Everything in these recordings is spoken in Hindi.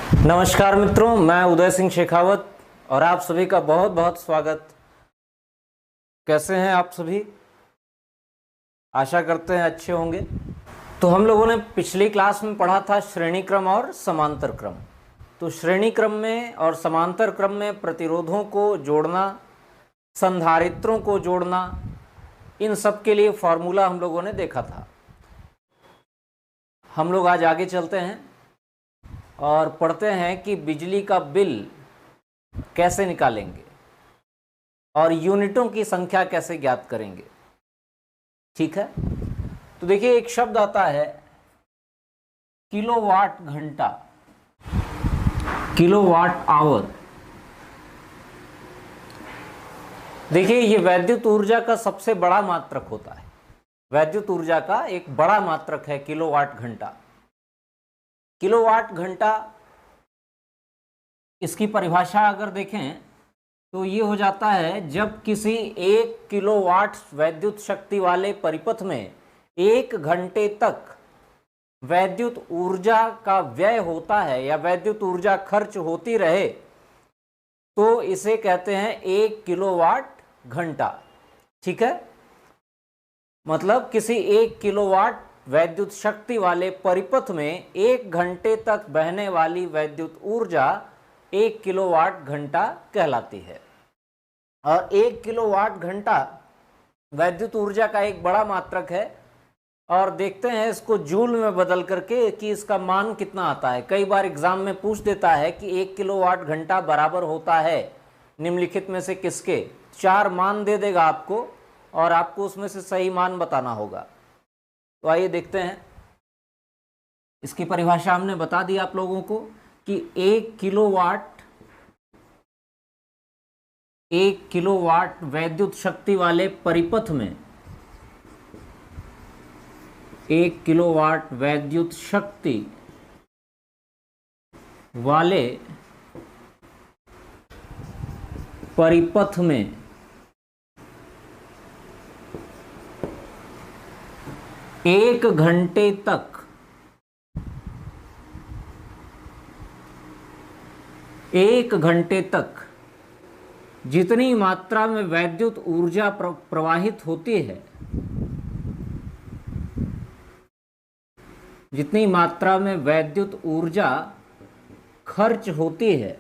नमस्कार मित्रों, मैं उदय सिंह शेखावत और आप सभी का बहुत बहुत स्वागत। कैसे हैं आप सभी? आशा करते हैं अच्छे होंगे। तो हम लोगों ने पिछली क्लास में पढ़ा था श्रेणी क्रम और समांतर क्रम। तो श्रेणी क्रम में और समांतर क्रम में प्रतिरोधों को जोड़ना, संधारित्रों को जोड़ना, इन सब के लिए फॉर्मूला हम लोगों ने देखा था। हम लोग आज आगे चलते हैं और पढ़ते हैं कि बिजली का बिल कैसे निकालेंगे और यूनिटों की संख्या कैसे ज्ञात करेंगे। ठीक है, तो देखिए एक शब्द आता है किलोवाट घंटा, किलोवाट आवर। देखिए ये वैद्युत ऊर्जा का सबसे बड़ा मात्रक होता है। वैद्युत ऊर्जा का एक बड़ा मात्रक है किलोवाट घंटा। किलोवाट घंटा, इसकी परिभाषा अगर देखें तो ये हो जाता है जब किसी 1 किलोवाट वैद्युत शक्ति वाले परिपथ में 1 घंटे तक वैद्युत ऊर्जा का व्यय होता है या वैद्युत ऊर्जा खर्च होती रहे तो इसे कहते हैं 1 किलोवाट घंटा। ठीक है, मतलब किसी 1 किलोवाट वैद्युत शक्ति वाले परिपथ में 1 घंटे तक बहने वाली वैद्युत ऊर्जा 1 किलोवाट घंटा कहलाती है। और 1 किलोवाट घंटा वैद्युत ऊर्जा का एक बड़ा मात्रक है। और देखते हैं इसको जूल में बदल करके कि इसका मान कितना आता है। कई बार एग्जाम में पूछ देता है कि 1 किलोवाट घंटा बराबर होता है निम्नलिखित में से किसके। 4 मान दे देगा आपको और आपको उसमें से सही मान बताना होगा। तो आइए देखते हैं। इसकी परिभाषा हमने बता दी आप लोगों को कि 1 किलोवाट वैद्युत शक्ति वाले परिपथ में 1 किलोवाट वैद्युत शक्ति वाले परिपथ में 1 घंटे तक 1 घंटे तक जितनी मात्रा में वैद्युत ऊर्जा प्रवाहित होती है, जितनी मात्रा में वैद्युत ऊर्जा खर्च होती है,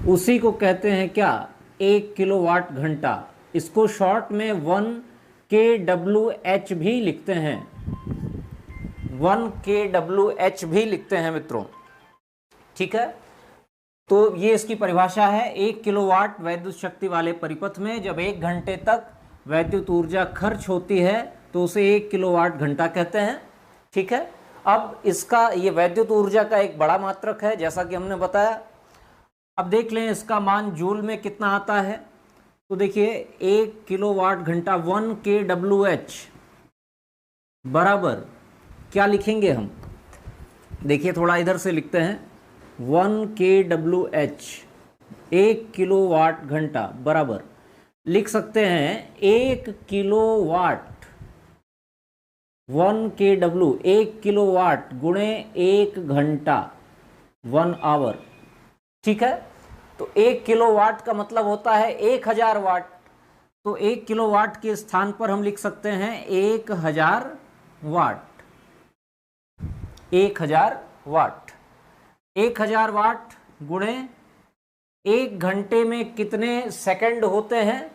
उसी को कहते हैं क्या? 1 किलोवाट घंटा। इसको शॉर्ट में 1 kWh भी लिखते हैं। 1 kWh भी लिखते हैं मित्रों। ठीक है, तो ये इसकी परिभाषा है। 1 किलोवाट वैद्युत शक्ति वाले परिपथ में जब 1 घंटे तक वैद्युत ऊर्जा खर्च होती है तो उसे 1 किलोवाट घंटा कहते हैं। ठीक है, अब इसका ये वैद्युत ऊर्जा का एक बड़ा मात्रक है जैसा कि हमने बताया। अब देख लें इसका मान जूल में कितना आता है। तो देखिए 1 किलोवाट घंटा 1 kWh बराबर क्या लिखेंगे हम? देखिए थोड़ा इधर से लिखते हैं। 1 kWh 1 किलोवाट घंटा बराबर लिख सकते हैं 1 किलोवाट 1 kW 1 किलोवाट गुणे 1 घंटा 1 आवर। ठीक है, तो 1 किलोवाट का मतलब होता है 1000 वाट। तो 1 किलोवाट के स्थान पर हम लिख सकते हैं 1000 वाट। 1000 वाट 1000 वाट गुणे 1 घंटे में कितने सेकंड होते हैं?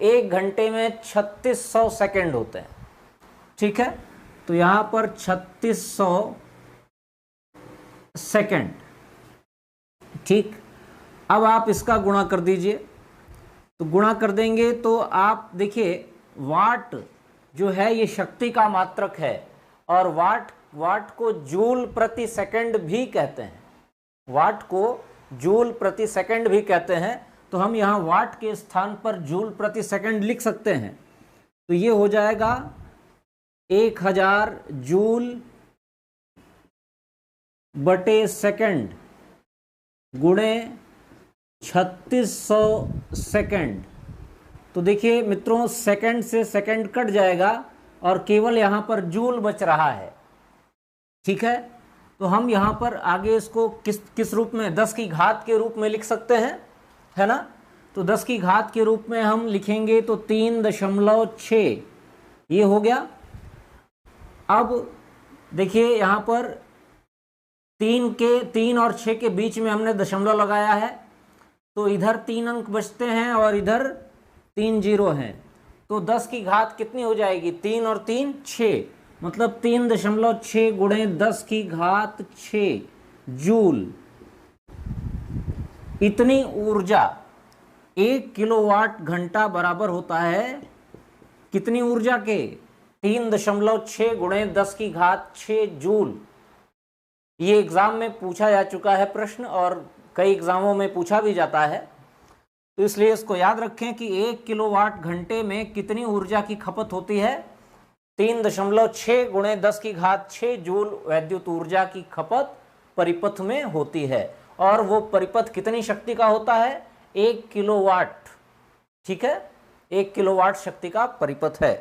1 घंटे में 3600 सेकंड होते हैं। ठीक है, तो यहां पर 3600 सेकंड। ठीक, अब आप इसका गुणा कर दीजिए। तो गुणा कर देंगे तो आप देखिए वाट जो है ये शक्ति का मात्रक है और वाट को जूल प्रति सेकंड भी कहते हैं। वाट को जूल प्रति सेकंड भी कहते हैं। तो हम यहाँ वाट के स्थान पर जूल प्रति सेकंड लिख सकते हैं। तो ये हो जाएगा 1000 जूल बटे सेकंड गुणे 3600 सेकंड। तो देखिए मित्रों सेकंड से सेकंड कट जाएगा और केवल यहाँ पर जूल बच रहा है। ठीक है, तो हम यहाँ पर आगे इसको किस रूप में, 10 की घात के रूप में लिख सकते हैं, है ना। तो 10 की घात के रूप में हम लिखेंगे तो 3.6 ये हो गया। अब देखिए यहाँ पर 3 और 6 के बीच में हमने दशमलव लगाया है, तो इधर 3 अंक बचते हैं और इधर 3 जीरो हैं। तो 10 की घात कितनी हो जाएगी, 3 और 3 6, मतलब 3.6 गुणे 10 की घात 6 जूल। इतनी ऊर्जा 1 किलोवाट घंटा बराबर होता है कितनी ऊर्जा के, 3.6 गुणे 10 की घात 6 जूल। ये एग्जाम में पूछा जा चुका है प्रश्न, और कई एग्जामों में पूछा भी जाता है, तो इसलिए इसको याद रखें कि 1 किलोवाट घंटे में कितनी ऊर्जा की खपत होती है, 3.6 गुणे 10 की घात 6 जूल वैद्युत ऊर्जा की खपत परिपथ में होती है। और वो परिपथ कितनी शक्ति का होता है, 1 किलोवाट। ठीक है, 1 किलोवाट शक्ति का परिपथ है।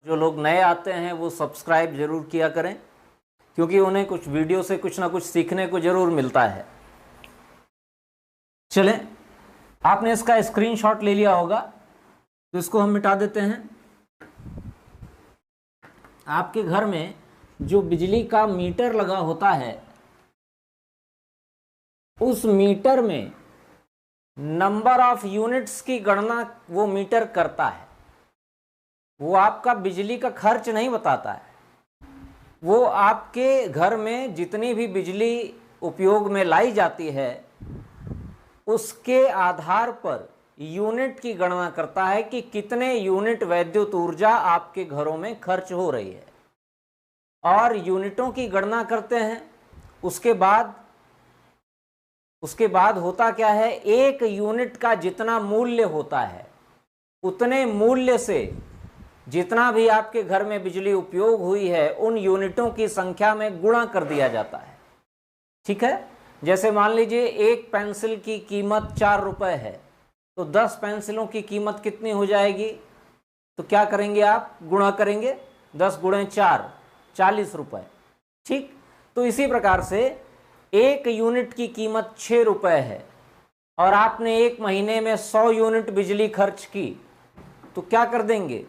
जो लोग नए आते हैं वो सब्सक्राइब जरूर किया करें, क्योंकि उन्हें कुछ वीडियो से कुछ ना कुछ सीखने को जरूर मिलता है। चलें, आपने इसका स्क्रीनशॉट ले लिया होगा, तो इसको हम मिटा देते हैं। आपके घर में जो बिजली का मीटर लगा होता है, उस मीटर में नंबर ऑफ यूनिट्स की गणना वो मीटर करता है। वो आपका बिजली का खर्च नहीं बताता है, वो आपके घर में जितनी भी बिजली उपयोग में लाई जाती है उसके आधार पर यूनिट की गणना करता है कि कितने यूनिट वैद्युत ऊर्जा आपके घरों में खर्च हो रही है, और यूनिटों की गणना करते हैं। उसके बाद होता क्या है, एक यूनिट का जितना मूल्य होता है उतने मूल्य से जितना भी आपके घर में बिजली उपयोग हुई है उन यूनिटों की संख्या में गुणा कर दिया जाता है। ठीक है, जैसे मान लीजिए एक पेंसिल की कीमत 4 रुपए है, तो 10 पेंसिलों की कीमत कितनी हो जाएगी, तो क्या करेंगे आप, गुणा करेंगे, 10 गुणे 4 40 रुपए। ठीक, तो इसी प्रकार से एक यूनिट की कीमत 6 रुपए है और आपने एक महीने में 100 यूनिट बिजली खर्च की, तो क्या कर देंगे,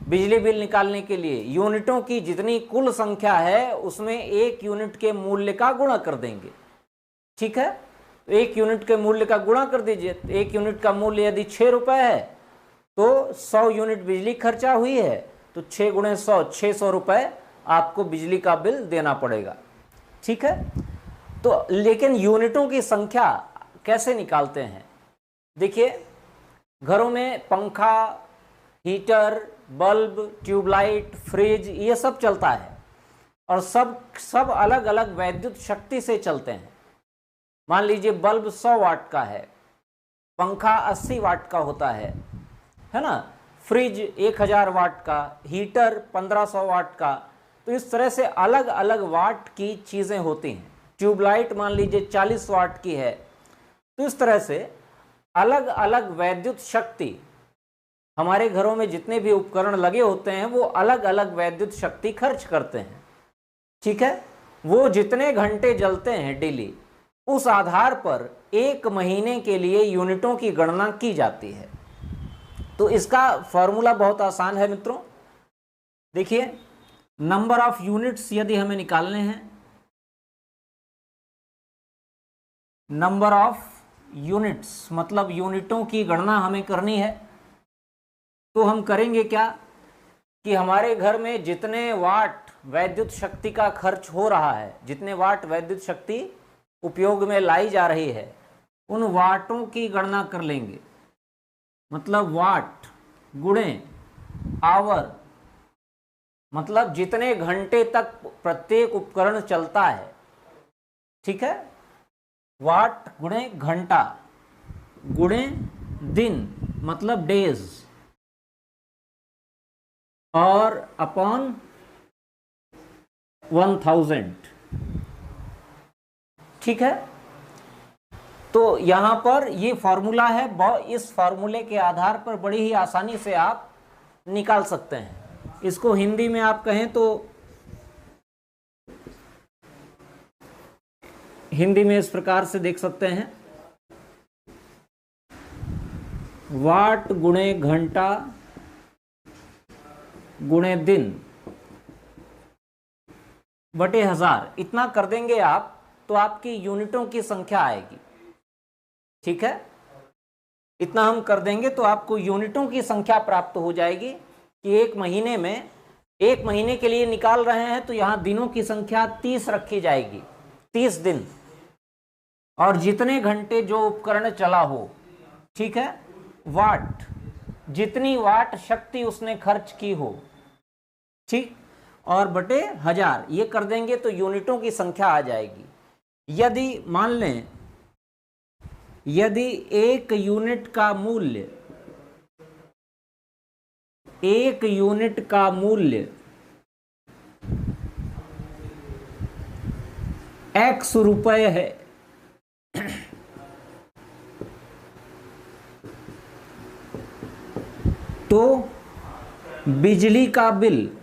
बिजली बिल निकालने के लिए यूनिटों की जितनी कुल संख्या है उसमें एक यूनिट के मूल्य का गुणा कर देंगे। ठीक है, तो एक यूनिट के मूल्य का गुणा कर दीजिए। तो एक यूनिट का मूल्य यदि 6 रुपए है तो 100 यूनिट बिजली खर्चा हुई है, तो 6 गुणे 100 600 रुपए आपको बिजली का बिल देना पड़ेगा। ठीक है, तो लेकिन यूनिटों की संख्या कैसे निकालते हैं, देखिए घरों में पंखा, हीटर, बल्ब, ट्यूबलाइट, फ्रिज ये सब चलता है, और सब अलग अलग वैद्युत शक्ति से चलते हैं। मान लीजिए बल्ब 100 वाट का है, पंखा 80 वाट का होता है ना, फ्रिज 1000 वाट का, हीटर 1500 वाट का। तो इस तरह से अलग अलग वाट की चीज़ें होती हैं। ट्यूबलाइट मान लीजिए 40 वाट की है। तो इस तरह से अलग अलग वैद्युत शक्ति, हमारे घरों में जितने भी उपकरण लगे होते हैं वो अलग अलग वैद्युत शक्ति खर्च करते हैं। ठीक है, वो जितने घंटे जलते हैं डेली, उस आधार पर एक महीने के लिए यूनिटों की गणना की जाती है। तो इसका फॉर्मूला बहुत आसान है मित्रों। देखिए, नंबर ऑफ यूनिट्स यदि हमें निकालने हैं, नंबर ऑफ यूनिट्स मतलब यूनिटों की गणना हमें करनी है, तो हम करेंगे क्या कि हमारे घर में जितने वाट वैद्युत शक्ति का खर्च हो रहा है, जितने वाट वैद्युत शक्ति उपयोग में लाई जा रही है, उन वाटों की गणना कर लेंगे। मतलब वाट गुणे आवर, मतलब जितने घंटे तक प्रत्येक उपकरण चलता है। ठीक है, वाट गुणे घंटा गुणे दिन मतलब डेज, और अपॉन 1000। ठीक है, तो यहां पर ये फॉर्मूला है, इस फॉर्मूले के आधार पर बड़ी ही आसानी से आप निकाल सकते हैं। इसको हिंदी में आप कहें तो हिंदी में इस प्रकार से देख सकते हैं, वाट गुणे घंटा गुणे दिन बटे 1000, इतना कर देंगे आप तो आपकी यूनिटों की संख्या आएगी। ठीक है, इतना हम कर देंगे तो आपको यूनिटों की संख्या प्राप्त हो जाएगी कि एक महीने में, एक महीने के लिए निकाल रहे हैं तो यहाँ दिनों की संख्या 30 रखी जाएगी, 30 दिन, और जितने घंटे जो उपकरण चला हो, ठीक है, वाट, जितनी वाट शक्ति उसने खर्च की हो, ठीक, और बटे 1000, ये कर देंगे तो यूनिटों की संख्या आ जाएगी। यदि मान लें, यदि एक यूनिट का मूल्य, एक यूनिट का मूल्य x रुपए है, तो बिजली का बिल,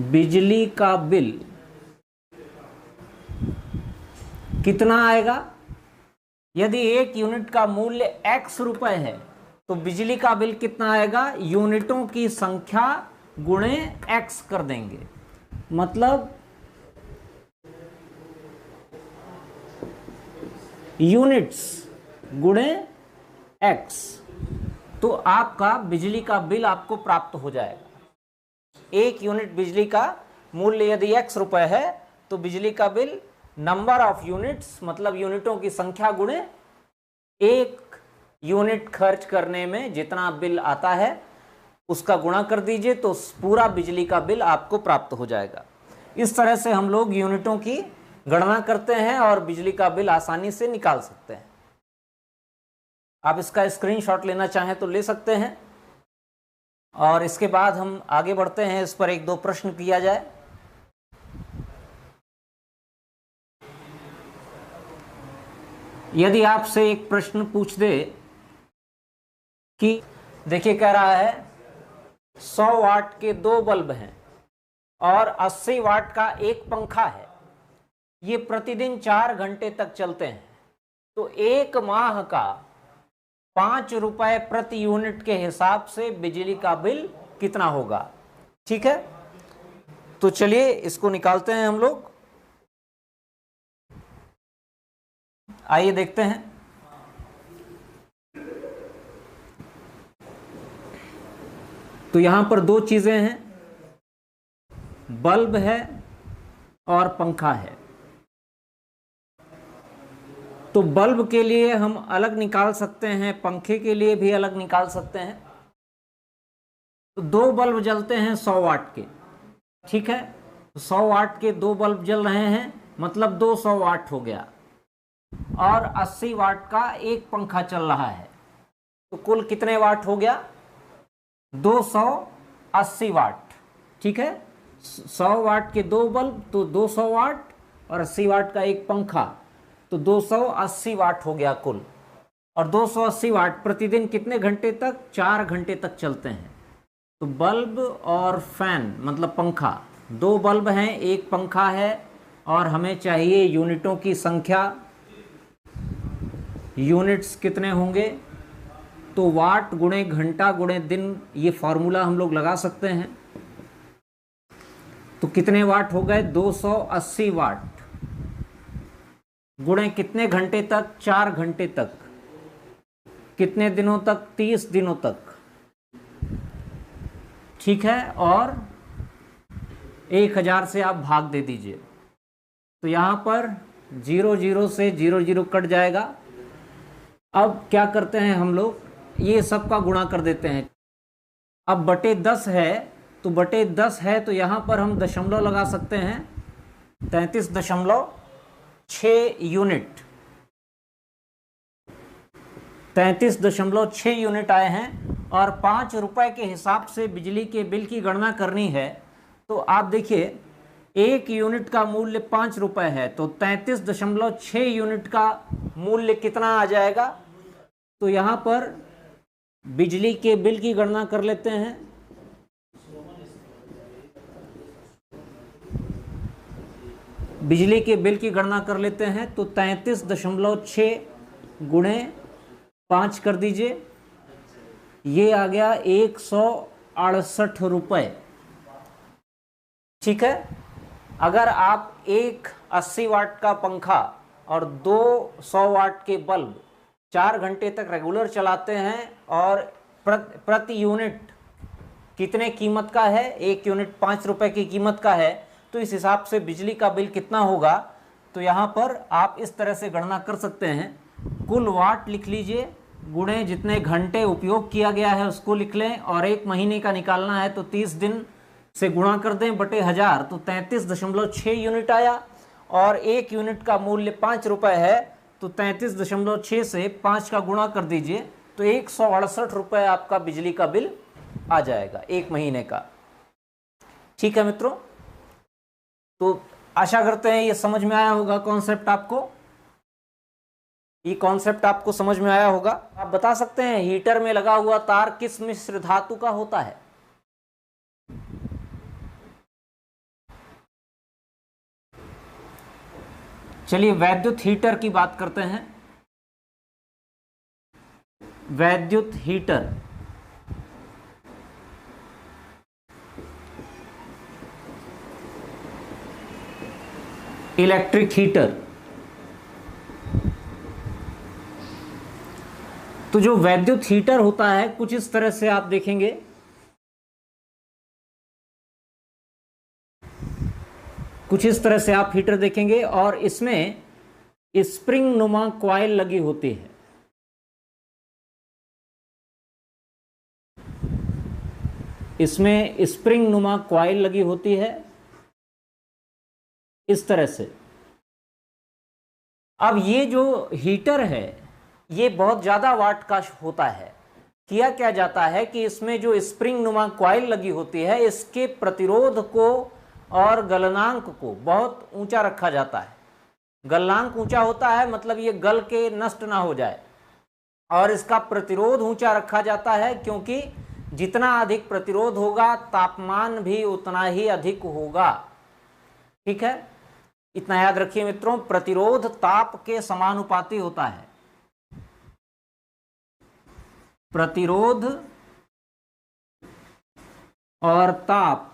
बिजली का बिल कितना आएगा? यदि एक यूनिट का मूल्य x रुपए है तो बिजली का बिल कितना आएगा? यूनिटों की संख्या गुणे x कर देंगे, मतलब यूनिट्स गुणे x, तो आपका बिजली का बिल आपको प्राप्त हो जाएगा। एक यूनिट बिजली का मूल्य यदि x रुपए है तो बिजली का बिल नंबर ऑफ यूनिट्स, मतलब यूनिटों की संख्या गुणे एक यूनिट खर्च करने में जितना बिल आता है उसका गुणा कर दीजिए तो पूरा बिजली का बिल आपको प्राप्त हो जाएगा। इस तरह से हम लोग यूनिटों की गणना करते हैं और बिजली का बिल आसानी से निकाल सकते हैं। आप इसका स्क्रीनशॉट लेना चाहें तो ले सकते हैं, और इसके बाद हम आगे बढ़ते हैं, इस पर एक दो प्रश्न किया जाए। यदि आपसे एक प्रश्न पूछ दे कि देखिए, कह रहा है 100 वाट के 2 बल्ब हैं और 80 वाट का एक पंखा है, ये प्रतिदिन 4 घंटे तक चलते हैं, तो एक माह का 5 रुपए प्रति यूनिट के हिसाब से बिजली का बिल कितना होगा? ठीक है, तो चलिए इसको निकालते हैं हम लोग। आइए देखते हैं। तो यहां पर दो चीजें हैं, बल्ब है और पंखा है। तो बल्ब के लिए हम अलग निकाल सकते हैं, पंखे के लिए भी अलग निकाल सकते हैं। तो 2 बल्ब जलते हैं 100 वाट के, ठीक है, 100 वाट के 2 बल्ब जल रहे हैं, मतलब 200 वाट हो गया, और 80 वाट का एक पंखा चल रहा है, तो कुल कितने वाट हो गया? 280 वाट। ठीक है, 100 वाट के 2 बल्ब तो 200 वाट, और 80 वाट का एक पंखा तो 280 वाट हो गया कुल। और 280 वाट प्रतिदिन कितने घंटे तक? 4 घंटे तक चलते हैं। तो बल्ब और फैन मतलब पंखा, 2 बल्ब हैं, एक पंखा है, और हमें चाहिए यूनिटों की संख्या। यूनिट्स कितने होंगे? तो वाट गुणे घंटा गुणे दिन, ये फॉर्मूला हम लोग लगा सकते हैं। तो कितने वाट हो गए? 280 वाट गुणे कितने घंटे तक? 4 घंटे तक। कितने दिनों तक? 30 दिनों तक। ठीक है, और 1000 से आप भाग दे दीजिए, तो यहां पर 0 0 से 0 0 कट जाएगा। अब क्या करते हैं हम लोग, ये सब का गुणा कर देते हैं। अब बटे 10 है, तो बटे 10 है तो यहाँ पर हम दशमलव लगा सकते हैं, 33.6 यूनिट, 33.6 यूनिट आए हैं। और 5 रुपए के हिसाब से बिजली के बिल की गणना करनी है, तो आप देखिए एक यूनिट का मूल्य 5 रुपए है, तो 33.6 यूनिट का मूल्य कितना आ जाएगा? तो यहाँ पर बिजली के बिल की गणना कर लेते हैं। बिजली के बिल की गणना कर लेते हैं। तो 33.6 गुणे 5 कर दीजिए, ये आ गया 168 रुपये। ठीक है। अगर आप एक 80 वाट का पंखा और 200 वाट के बल्ब 4 घंटे तक रेगुलर चलाते हैं और प्रति यूनिट कितने कीमत का है, 1 यूनिट 5 रुपए की कीमत का है, तो इस हिसाब से बिजली का बिल कितना होगा। तो यहाँ पर आप इस तरह से गणना कर सकते हैं, कुल वाट लिख लीजिए गुणे जितने घंटे उपयोग किया गया है उसको लिख लें, और 1 महीने का निकालना है तो 30 दिन से गुणा कर दें बटे 1000, तो 33.6 यूनिट आया। और 1 यूनिट का मूल्य 5 रुपए है, तो 33.6 से 5 का गुणा कर दीजिए, तो 168 रुपये आपका बिजली का बिल आ जाएगा 1 महीने का। ठीक है मित्रों, तो आशा करते हैं ये समझ में आया होगा कॉन्सेप्ट आपको, ये कॉन्सेप्ट आपको समझ में आया होगा। आप बता सकते हैं हीटर में लगा हुआ तार किस मिश्र धातु का होता है? चलिए वैद्युत हीटर की बात करते हैं। वैद्युत हीटर, इलेक्ट्रिक हीटर। तो जो वैद्युत हीटर होता है कुछ इस तरह से आप देखेंगे, कुछ इस तरह से आप हीटर देखेंगे और इसमें स्प्रिंग नुमा कॉइल लगी होती है। इसमें स्प्रिंग नुमा कॉइल लगी होती है इस तरह से। अब ये जो हीटर है ये बहुत ज़्यादा वाट का होता है। किया क्या जाता है कि इसमें जो स्प्रिंग नुमा कॉइल लगी होती है इसके प्रतिरोध को और गलनांक को बहुत ऊंचा रखा जाता है। गलनांक ऊंचा होता है मतलब ये गल के नष्ट ना हो जाए, और इसका प्रतिरोध ऊंचा रखा जाता है क्योंकि जितना अधिक प्रतिरोध होगा तापमान भी उतना ही अधिक होगा। ठीक है, इतना याद रखिए मित्रों, प्रतिरोध ताप के समानुपाती होता है। प्रतिरोध और ताप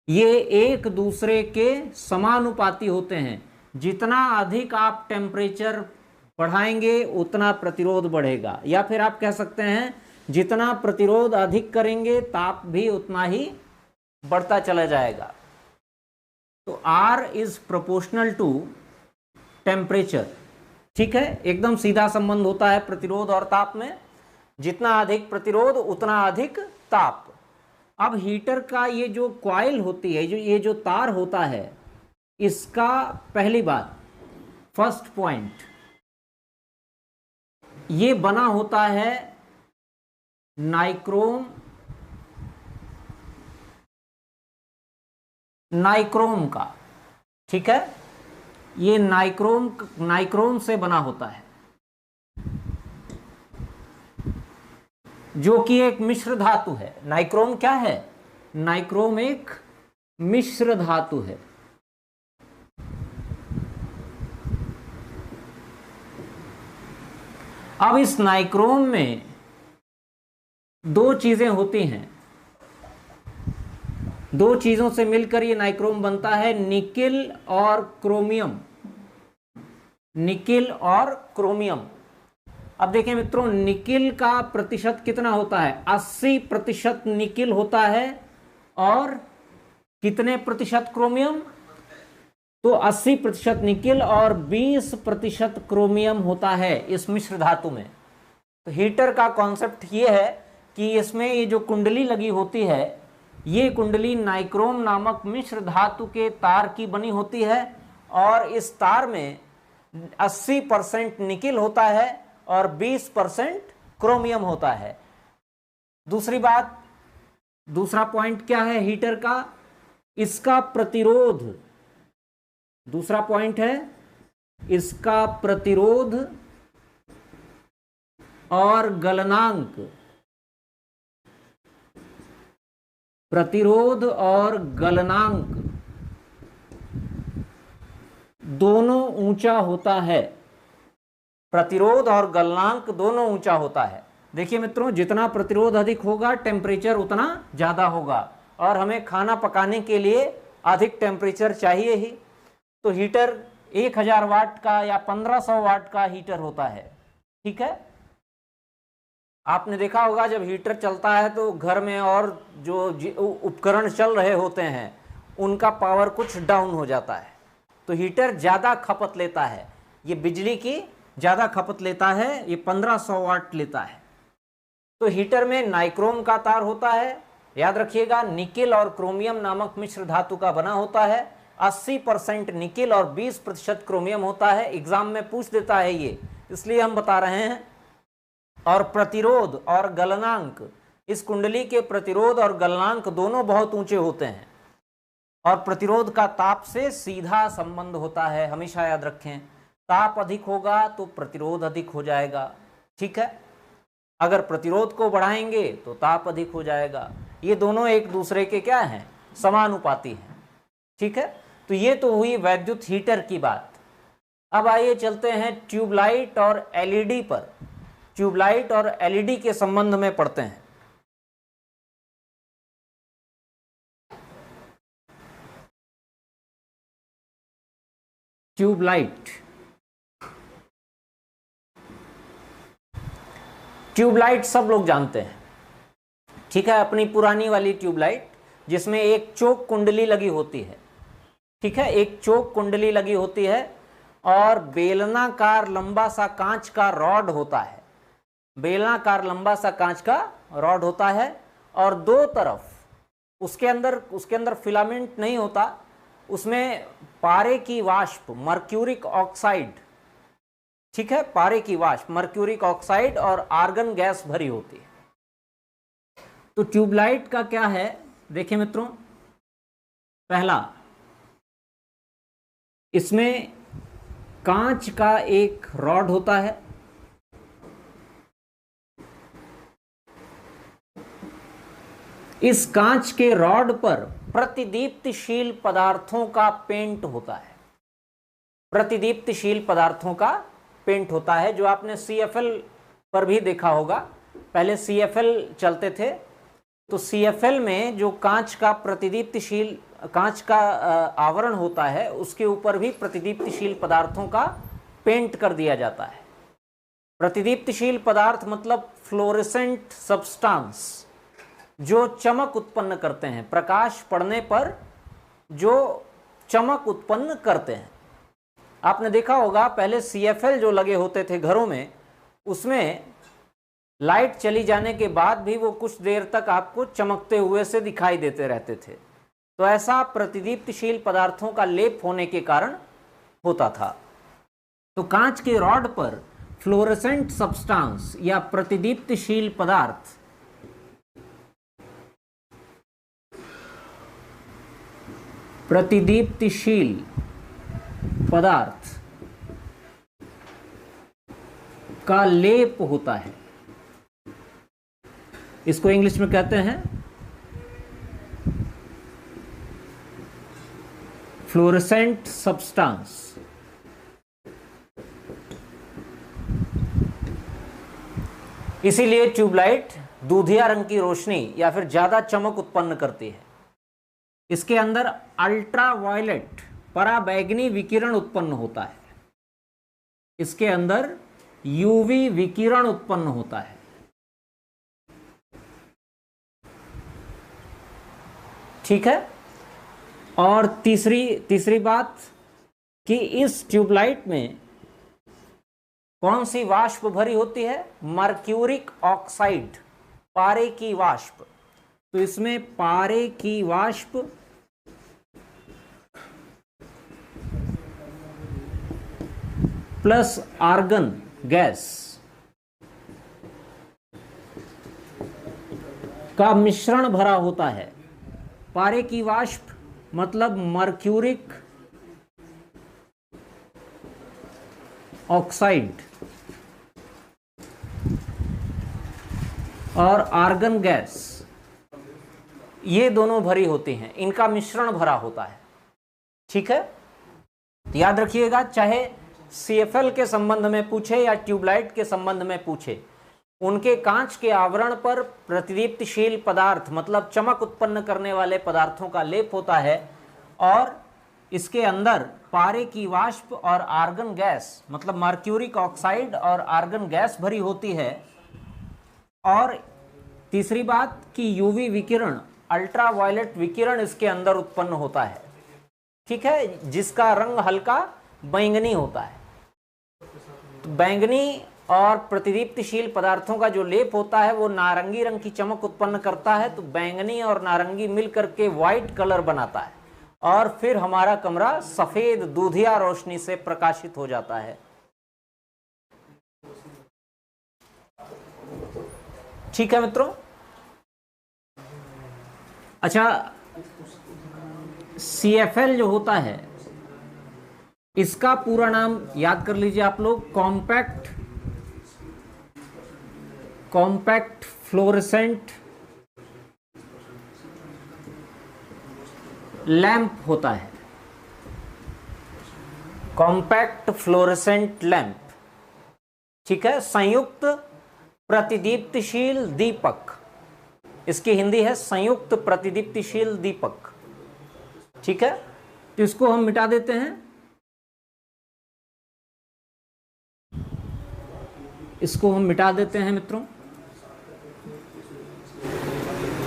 ये एक दूसरे के समानुपाती होते हैं। जितना अधिक आप टेम्परेचर बढ़ाएंगे उतना प्रतिरोध बढ़ेगा, या फिर आप कह सकते हैं जितना प्रतिरोध अधिक करेंगे ताप भी उतना ही बढ़ता चला जाएगा। तो R is proportional to temperature. ठीक है, एकदम सीधा संबंध होता है प्रतिरोध और ताप में, जितना अधिक प्रतिरोध उतना अधिक ताप। अब हीटर का ये जो कॉइल होती है, ये जो तार होता है, इसका पहली बात फर्स्ट पॉइंट, ये बना होता है नाइक्रोम का। ठीक है, ये नाइक्रोम से बना होता है, जो कि एक मिश्र धातु है। नाइक्रोम क्या है? नाइक्रोम एक मिश्र धातु है। अब इस नाइक्रोम में दो चीजें होती हैं, दो चीजों से मिलकर ये नाइक्रोम बनता है, निकिल और क्रोमियम। निकिल और क्रोमियम। अब देखें मित्रों, निकिल का प्रतिशत कितना होता है? 80% निकिल होता है और कितने प्रतिशत क्रोमियम? तो 80% निकिल और 20% क्रोमियम होता है इस मिश्र धातु में। तो हीटर का कॉन्सेप्ट ये है कि इसमें ये जो कुंडली लगी होती है, ये कुंडली नाइक्रोम नामक मिश्र धातु के तार की बनी होती है, और इस तार में 80% निकिल होता है और 20% क्रोमियम होता है। दूसरी बात, दूसरा पॉइंट क्या है हीटर का? इसका प्रतिरोध। दूसरा पॉइंट है इसका प्रतिरोध और गलनांक प्रतिरोध और गलनांक दोनों ऊंचा होता है। प्रतिरोध और गलनांक दोनों ऊंचा होता है। देखिए मित्रों, जितना प्रतिरोध अधिक होगा टेम्परेचर उतना ज़्यादा होगा, और हमें खाना पकाने के लिए अधिक टेम्परेचर चाहिए ही। तो हीटर 1000 वाट का या 1500 वाट का हीटर होता है। ठीक है, आपने देखा होगा जब हीटर चलता है तो घर में और जो उपकरण चल रहे होते हैं उनका पावर कुछ डाउन हो जाता है। तो हीटर ज़्यादा खपत लेता है, ये बिजली की ज़्यादा खपत लेता है, ये 1500 वाट लेता है। तो हीटर में नाइक्रोम का तार होता है, याद रखिएगा, निकेल और क्रोमियम नामक मिश्र धातु का बना होता है। 80% निकेल और 20% क्रोमियम होता है। एग्जाम में पूछ देता है ये, इसलिए हम बता रहे हैं। और प्रतिरोध और गलनांक, इस कुंडली के प्रतिरोध और गलनांक दोनों बहुत ऊंचे होते हैं, और प्रतिरोध का ताप से सीधा संबंध होता है। हमेशा याद रखें, ताप अधिक होगा तो प्रतिरोध अधिक हो जाएगा। ठीक है, अगर प्रतिरोध को बढ़ाएंगे तो ताप अधिक हो जाएगा। ये दोनों एक दूसरे के क्या हैं, समानुपाती हैं। ठीक है, तो ये तो हुई वैद्युत हीटर की बात। अब आइए चलते हैं ट्यूबलाइट और एलईडी पर। ट्यूबलाइट और एलईडी के संबंध में पढ़ते हैं। ट्यूबलाइट, ट्यूबलाइट सब लोग जानते हैं। ठीक है, अपनी पुरानी वाली ट्यूबलाइट जिसमें एक चोक कुंडली लगी होती है। ठीक है, एक चोक कुंडली लगी होती है और बेलनाकार लंबा सा कांच का रॉड होता है। बेलनाकार लंबा सा कांच का रॉड होता है, और दो तरफ उसके अंदर फिलामेंट नहीं होता, उसमें पारे की वाष्प, मर्क्यूरिक ऑक्साइड, ठीक है, पारे की वाष्प, मर्क्यूरिक ऑक्साइड और आर्गन गैस भरी होती है। तो ट्यूबलाइट का क्या है, देखिए मित्रों, पहला, इसमें कांच का एक रॉड होता है। इस कांच के रॉड पर प्रतिदीप्तिशील पदार्थों का पेंट होता है। प्रतिदीप्तिशील पदार्थों का पेंट होता है, जो आपने CFL पर भी देखा होगा। पहले CFL चलते थे, तो CFL में जो कांच का प्रतिदीप्तिशील कांच का आवरण होता है, उसके ऊपर भी प्रतिदीप्तिशील पदार्थों का पेंट कर दिया जाता है। प्रतिदीप्तिशील पदार्थ मतलब फ्लोरेसेंट सब्सटेंस, जो चमक उत्पन्न करते हैं, प्रकाश पड़ने पर जो चमक उत्पन्न करते हैं। आपने देखा होगा पहले CFL जो लगे होते थे घरों में, उसमें लाइट चली जाने के बाद भी वो कुछ देर तक आपको चमकते हुए से दिखाई देते रहते थे। तो ऐसा प्रतिदीप्तिशील पदार्थों का लेप होने के कारण होता था। तो कांच के रॉड पर फ्लोरेसेंट सब्सटेंस या प्रतिदीप्तिशील पदार्थ प्रतिदीप्तिशील पदार्थ का लेप होता है। इसको इंग्लिश में कहते हैं फ्लोरेसेंट सब्सटेंस। इसीलिए ट्यूबलाइट दूधिया रंग की रोशनी या फिर ज्यादा चमक उत्पन्न करती है। इसके अंदर अल्ट्रावायलेट पराबैंगनी विकिरण उत्पन्न होता है। इसके अंदर यूवी विकिरण उत्पन्न होता है। ठीक है, और तीसरी बात कि इस ट्यूबलाइट में कौन सी वाष्प भरी होती है, मर्क्यूरिक ऑक्साइड, पारे की वाष्प। तो इसमें पारे की वाष्प प्लस आर्गन गैस का मिश्रण भरा होता है। पारे की वाष्प मतलब मर्क्यूरिक ऑक्साइड और आर्गन गैस ये दोनों भरी होती हैं, इनका मिश्रण भरा होता है। ठीक है, तो याद रखिएगा, चाहे CFL के संबंध में पूछे या ट्यूबलाइट के संबंध में पूछे, उनके कांच के आवरण पर प्रतिदीप्तिशील पदार्थ मतलब चमक उत्पन्न करने वाले पदार्थों का लेप होता है और इसके अंदर पारे की वाष्प और आर्गन गैस मतलब मर्क्यूरिक ऑक्साइड और आर्गन गैस भरी होती है। और तीसरी बात कि यूवी विकिरण, अल्ट्रावायलेट विकिरण इसके अंदर उत्पन्न होता है। ठीक है, जिसका रंग हल्का बैंगनी होता है। तो बैंगनी और प्रतिदीप्तिशील पदार्थों का जो लेप होता है वो नारंगी रंग की चमक उत्पन्न करता है। तो बैंगनी और नारंगी मिलकर के व्हाइट कलर बनाता है और फिर हमारा कमरा सफेद दूधिया रोशनी से प्रकाशित हो जाता है। ठीक है मित्रों। अच्छा, CFL जो होता है इसका पूरा नाम याद कर लीजिए आप लोग, कॉम्पैक्ट फ्लोरेसेंट लैंप होता है। कॉम्पैक्ट फ्लोरेसेंट लैंप, ठीक है, संयुक्त प्रतिदीप्तिशील दीपक, इसकी हिंदी है संयुक्त प्रतिदीप्तिशील दीपक। ठीक है, तो इसको हम मिटा देते हैं। इसको हम मिटा देते हैं मित्रों।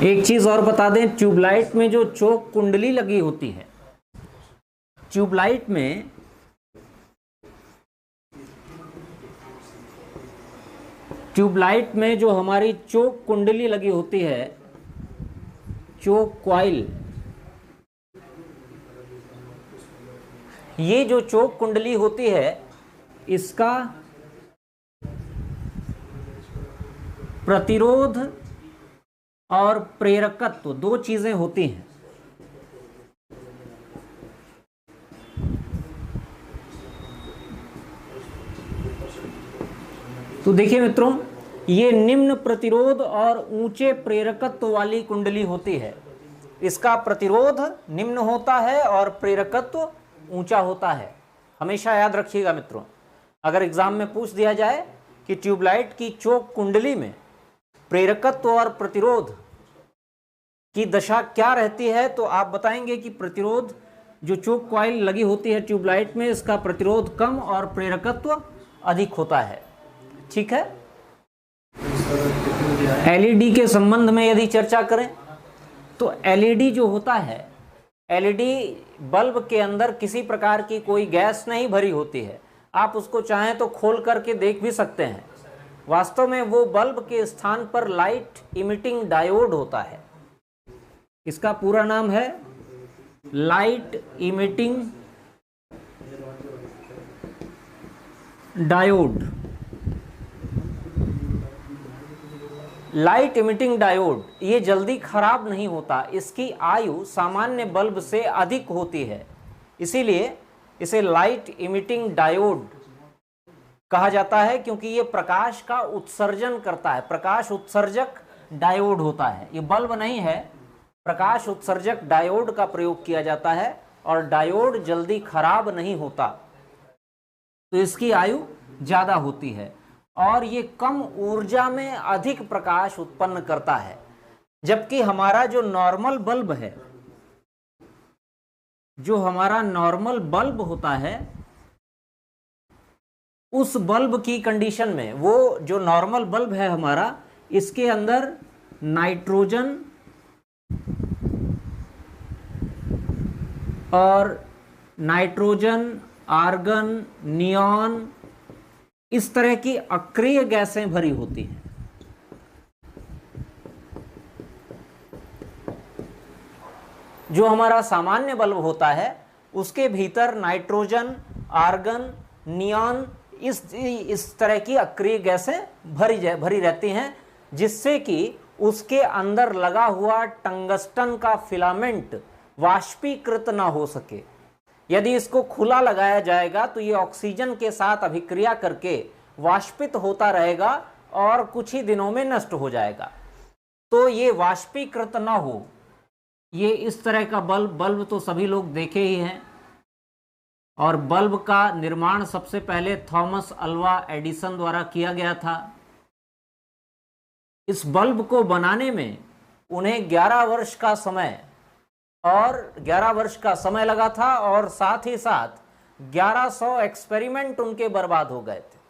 एक चीज और बता दें, ट्यूबलाइट में जो चोक कुंडली लगी होती है, ट्यूबलाइट में जो हमारी चोक कुंडली लगी होती है, चोक क्वाइल, ये जो चोक कुंडली होती है इसका प्रतिरोध और प्रेरकत्व दो चीजें होती हैं। तो देखिए मित्रों, ये निम्न प्रतिरोध और ऊंचे प्रेरकत्व वाली कुंडली होती है। इसका प्रतिरोध निम्न होता है और प्रेरकत्व ऊंचा होता है। हमेशा याद रखिएगा मित्रों, अगर एग्जाम में पूछ दिया जाए कि ट्यूबलाइट की चोक कुंडली में प्रेरकत्व और प्रतिरोध की दशा क्या रहती है, तो आप बताएंगे कि प्रतिरोध, जो चोक कॉइल लगी होती है ट्यूबलाइट में, इसका प्रतिरोध कम और प्रेरकत्व अधिक होता है। ठीक है। एलईडी के संबंध में यदि चर्चा करें तो एलईडी जो होता है, एलईडी बल्ब के अंदर किसी प्रकार की कोई गैस नहीं भरी होती है। आप उसको चाहें तो खोल करके देख भी सकते हैं। वास्तव में वो बल्ब के स्थान पर लाइट इमिटिंग डायोड होता है। इसका पूरा नाम है light emitting diode. Light emitting diode ये जल्दी खराब नहीं होता, इसकी आयु सामान्य बल्ब से अधिक होती है, इसीलिए इसे लाइट इमिटिंग डायोड कहा जाता है, क्योंकि ये प्रकाश का उत्सर्जन करता है। प्रकाश उत्सर्जक डायोड होता है, ये बल्ब नहीं है, प्रकाश उत्सर्जक डायोड का प्रयोग किया जाता है और डायोड जल्दी खराब नहीं होता, तो इसकी आयु ज्यादा होती है और ये कम ऊर्जा में अधिक प्रकाश उत्पन्न करता है। जबकि हमारा जो नॉर्मल बल्ब है, जो हमारा नॉर्मल बल्ब होता है, उस बल्ब की कंडीशन में, वो जो नॉर्मल बल्ब है हमारा, इसके अंदर नाइट्रोजन और नाइट्रोजन, आर्गन, नियॉन, इस तरह की अक्रिय गैसें भरी होती हैं। जो हमारा सामान्य बल्ब होता है उसके भीतर नाइट्रोजन, आर्गन, नियॉन, इस तरह की अक्रिय गैसें भरी रहती हैं, जिससे कि उसके अंदर लगा हुआ टंगस्टन का फिलामेंट वाष्पीकृत ना हो सके। यदि इसको खुला लगाया जाएगा तो ये ऑक्सीजन के साथ अभिक्रिया करके वाष्पित होता रहेगा और कुछ ही दिनों में नष्ट हो जाएगा। तो ये वाष्पीकृत ना हो, ये इस तरह का बल्ब तो सभी लोग देखे ही हैं, और बल्ब का निर्माण सबसे पहले थॉमस अल्वा एडिसन द्वारा किया गया था। इस बल्ब को बनाने में उन्हें 11 वर्ष का समय लगा था, और साथ ही साथ 1100 एक्सपेरिमेंट उनके बर्बाद हो गए थे।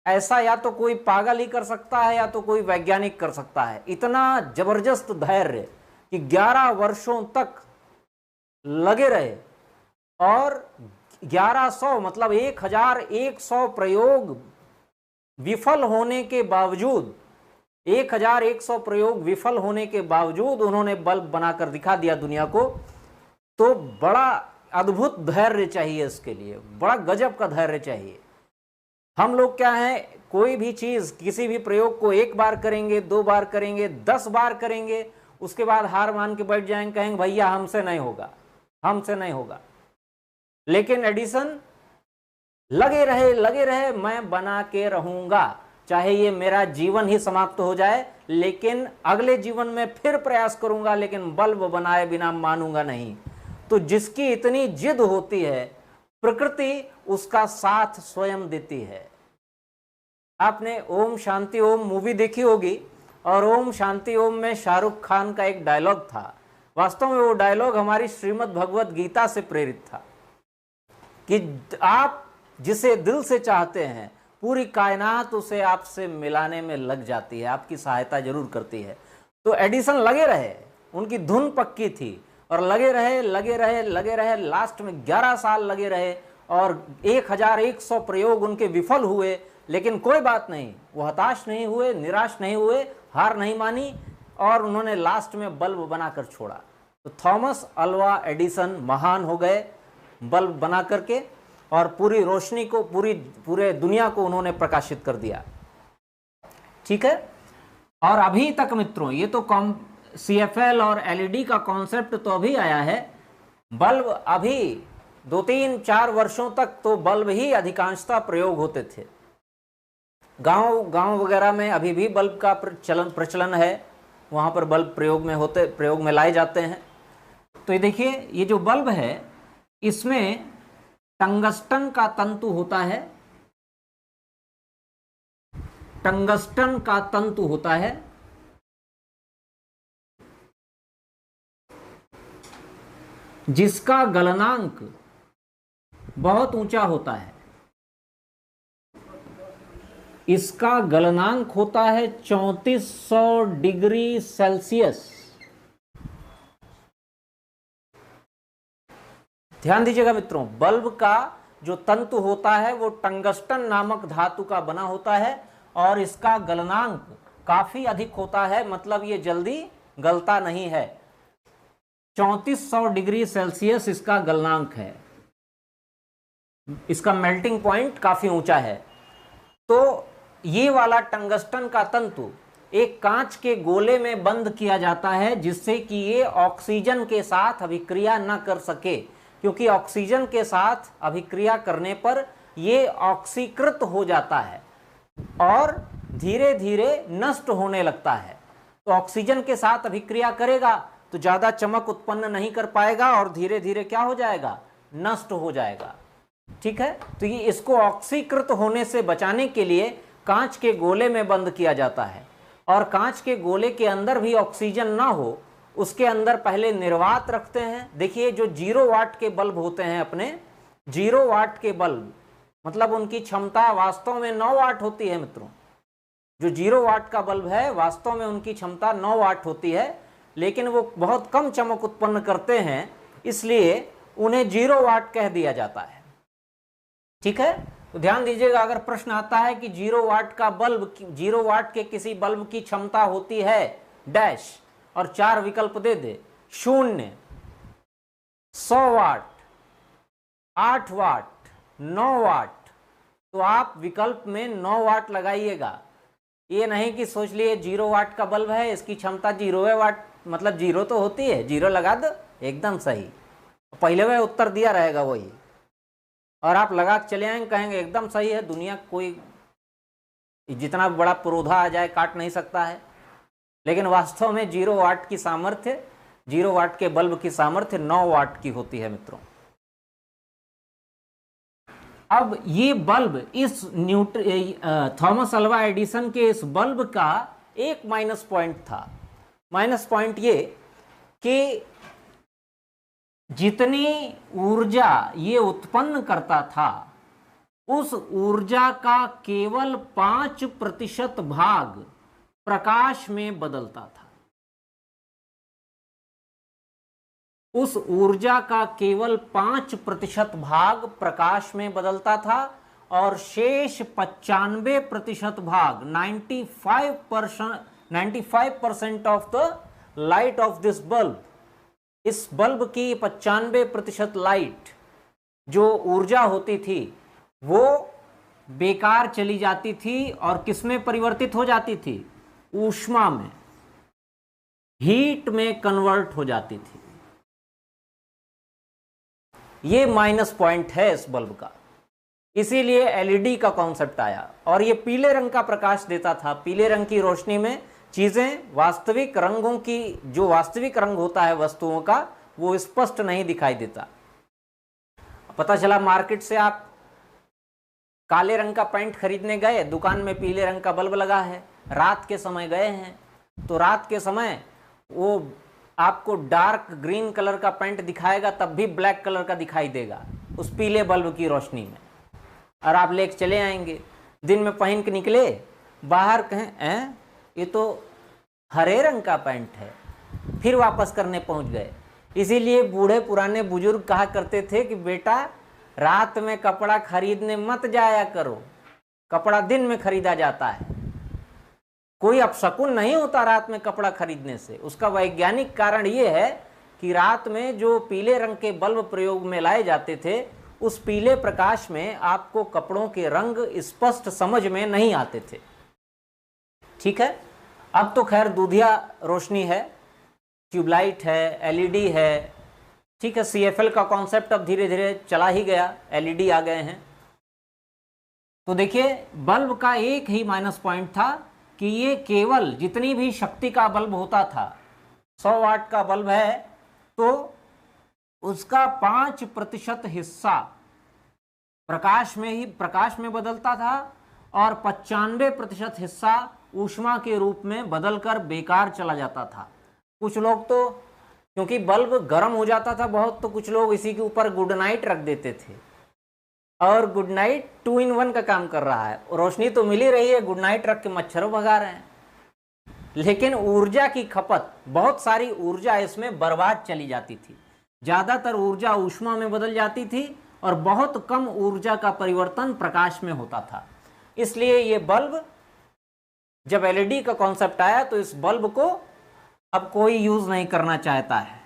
ऐसा या तो कोई पागल ही कर सकता है या तो कोई वैज्ञानिक कर सकता है। इतना जबरदस्त धैर्य कि 11 वर्षों तक लगे रहे, और 1100 मतलब 1100 प्रयोग विफल होने के बावजूद 1100 प्रयोग विफल होने के बावजूद उन्होंने बल्ब बनाकर दिखा दिया दुनिया को। तो बड़ा अद्भुत धैर्य चाहिए इसके लिए, बड़ा गजब का धैर्य चाहिए। हम लोग क्या है, कोई भी चीज, किसी भी प्रयोग को एक बार करेंगे, 2 बार करेंगे, 10 बार करेंगे, उसके बाद हार मान के बैठ जाएंगे, कहेंगे भैया हमसे नहीं होगा, हमसे नहीं होगा। लेकिन एडिसन लगे रहे, मैं बना के रहूंगा, चाहे ये मेरा जीवन ही समाप्त हो जाए, लेकिन अगले जीवन में फिर प्रयास करूंगा, लेकिन बल्ब बनाए बिना मानूंगा नहीं। तो जिसकी इतनी जिद होती है, प्रकृति उसका साथ स्वयं देती है। आपने ओम शांति ओम मूवी देखी होगी, और ओम शांति ओम में शाहरुख खान का एक डायलॉग था। वास्तव में वो डायलॉग हमारी श्रीमद् भगवत गीता से प्रेरित था कि आप जिसे दिल से चाहते हैं, पूरी कायनात उसे आपसे मिलाने में लग जाती है, आपकी सहायता जरूर करती है। तो एडिसन लगे रहे, उनकी धुन पक्की थी, और लगे रहे, लास्ट में 11 साल लगे रहे, और 1100 प्रयोग उनके विफल हुए। लेकिन कोई बात नहीं, वो हताश नहीं हुए, निराश नहीं हुए, हार नहीं मानी, और उन्होंने लास्ट में बल्ब बनाकर छोड़ा। तो थॉमस अल्वा एडिसन महान हो गए बल्ब बना करके, और पूरी रोशनी को, पूरे दुनिया को उन्होंने प्रकाशित कर दिया। ठीक है। और अभी तक मित्रों, ये तो CFL और LED का कॉन्सेप्ट तो अभी आया है। बल्ब अभी 2-3-4 वर्षों तक तो बल्ब ही अधिकांशतः प्रयोग होते थे। गांव वगैरह में अभी भी बल्ब का प्रचलन है, वहां पर बल्ब प्रयोग में लाए जाते हैं। तो ये देखिए, ये जो बल्ब है इसमें टंगस्टन का तंतु होता है, टंगस्टन का तंतु होता है, जिसका गलनांक बहुत ऊंचा होता है। इसका गलनांक होता है 3400 डिग्री सेल्सियस। ध्यान दीजिएगा मित्रों, बल्ब का जो तंतु होता है वो टंगस्टन नामक धातु का बना होता है, और इसका गलनांक काफी अधिक होता है, मतलब ये जल्दी गलता नहीं है। 3400 डिग्री सेल्सियस इसका गलनांक है, इसका मेल्टिंग पॉइंट काफी ऊंचा है। तो ये वाला टंगस्टन का तंतु एक कांच के गोले में बंद किया जाता है, जिससे कि ये ऑक्सीजन के साथ अभिक्रिया न कर सके, क्योंकि ऑक्सीजन के साथ अभिक्रिया करने पर ये ऑक्सीकृत हो जाता है और धीरे धीरे नष्ट होने लगता है। तो ऑक्सीजन के साथ अभिक्रिया करेगा तो ज़्यादा चमक उत्पन्न नहीं कर पाएगा, और धीरे धीरे क्या हो जाएगा, नष्ट हो जाएगा। ठीक है। तो ये इसको ऑक्सीकृत होने से बचाने के लिए कांच के गोले में बंद किया जाता है, और कांच के गोले के अंदर भी ऑक्सीजन ना हो, उसके अंदर पहले निर्वात रखते हैं। देखिए, जो 0 वाट के बल्ब होते हैं, अपने 0 वाट के बल्ब, मतलब उनकी क्षमता वास्तव में 9 वाट होती है मित्रों। जो 0 वाट का बल्ब है, वास्तव में उनकी क्षमता 9 वाट होती है, लेकिन वो बहुत कम चमक उत्पन्न करते हैं, इसलिए उन्हें 0 वाट कह दिया जाता है। ठीक है। तो ध्यान दीजिएगा, अगर प्रश्न आता है कि 0 वाट का बल्ब, 0 वाट के किसी बल्ब की क्षमता होती है डैश, और 4 विकल्प दे दे, 0, 100 वाट, 8 वाट, 9 वाट, तो आप विकल्प में 9 वाट लगाइएगा। ये नहीं कि सोच लिए 0 वाट का बल्ब है, इसकी क्षमता 0 वाट, मतलब 0 तो होती है, 0 लगा दो, एकदम सही। पहले वह उत्तर दिया रहेगा वही, और आप लगा के चले आएंगे, कहेंगे एकदम सही है, दुनिया कोई जितना बड़ा पौधा आ जाए काट नहीं सकता है। लेकिन वास्तव में 0 वाट की सामर्थ्य 0 वाट के बल्ब की सामर्थ्य 9 वाट की होती है मित्रों। अब ये बल्ब इस थॉमस अल्वा एडिसन के इस बल्ब का एक माइनस पॉइंट था। माइनस पॉइंट ये कि जितनी ऊर्जा ये उत्पन्न करता था उस ऊर्जा का केवल 5% भाग प्रकाश में बदलता था। उस ऊर्जा का केवल 5% भाग प्रकाश में बदलता था और शेष 95% भाग 95% of the light of this bulb, इस बल्ब की 95% लाइट जो ऊर्जा होती थी वो बेकार चली जाती थी और किसमें परिवर्तित हो जाती थी? ऊष्मा में, हीट में कन्वर्ट हो जाती थी। ये माइनस पॉइंट है इस बल्ब का, इसीलिए एलईडी का कॉन्सेप्ट आया और ये पीले रंग का प्रकाश देता था। पीले रंग की रोशनी में चीजें वास्तविक रंगों की, जो वास्तविक रंग होता है वस्तुओं का, वो स्पष्ट नहीं दिखाई देता। पता चला मार्केट से आप काले रंग का पैंट खरीदने गए, दुकान में पीले रंग का बल्ब लगा है, रात के समय गए हैं तो रात के समय वो आपको डार्क ग्रीन कलर का पैंट दिखाएगा, तब भी ब्लैक कलर का दिखाई देगा उस पीले बल्ब की रोशनी में, और आप लेके चले आएंगे। दिन में पहन के निकले, बाहर कहें ये तो हरे रंग का पैंट है, फिर वापस करने पहुंच गए। इसीलिए बूढ़े पुराने बुजुर्ग कहा करते थे कि बेटा रात में कपड़ा खरीदने मत जाया करो, कपड़ा दिन में खरीदा जाता है। कोई अपशकुन नहीं होता रात में कपड़ा खरीदने से। उसका वैज्ञानिक कारण ये है कि रात में जो पीले रंग के बल्ब प्रयोग में लाए जाते थे, उस पीले प्रकाश में आपको कपड़ों के रंग स्पष्ट समझ में नहीं आते थे। ठीक है, अब तो खैर दूधिया रोशनी है, ट्यूबलाइट है, एलईडी है। ठीक है, सीएफएल का कॉन्सेप्ट अब धीरे धीरे चला ही गया, एलईडी आ गए हैं। तो देखिए बल्ब का एक ही माइनस पॉइंट था कि ये केवल जितनी भी शक्ति का बल्ब होता था, 100 वाट का बल्ब है तो उसका 5% हिस्सा प्रकाश में बदलता था और 95% हिस्सा ऊष्मा के रूप में बदलकर बेकार चला जाता था। कुछ लोग तो क्योंकि बल्ब गर्म हो जाता था बहुत, तो कुछ लोग इसी के ऊपर गुड नाइट रख देते थे और गुड नाइट 2 in 1 का काम कर रहा है। रोशनी तो मिल ही रही है, गुड नाइट रख के मच्छरों भगा रहे हैं, लेकिन ऊर्जा की खपत, बहुत सारी ऊर्जा इसमें बर्बाद चली जाती थी। ज़्यादातर ऊर्जा ऊष्मा में बदल जाती थी और बहुत कम ऊर्जा का परिवर्तन प्रकाश में होता था। इसलिए ये बल्ब, जब एलईडी का कॉन्सेप्ट आया तो इस बल्ब को अब कोई यूज नहीं करना चाहता है।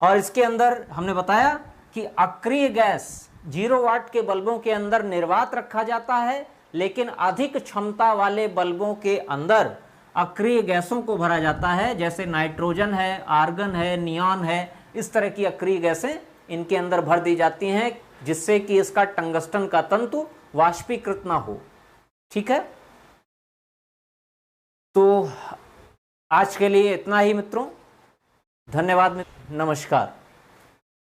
और इसके अंदर हमने बताया कि अक्रिय गैस 0 वाट के बल्बों के अंदर निर्वात रखा जाता है, लेकिन अधिक क्षमता वाले बल्बों के अंदर अक्रिय गैसों को भरा जाता है, जैसे नाइट्रोजन है, आर्गन है, नियॉन है। इस तरह की अक्रिय गैसें इनके अंदर भर दी जाती हैं, जिससे कि इसका टंगस्टन का तंतु वाष्पीकृत ना हो। ठीक है, तो आज के लिए इतना ही मित्रों, धन्यवाद, नमस्कार।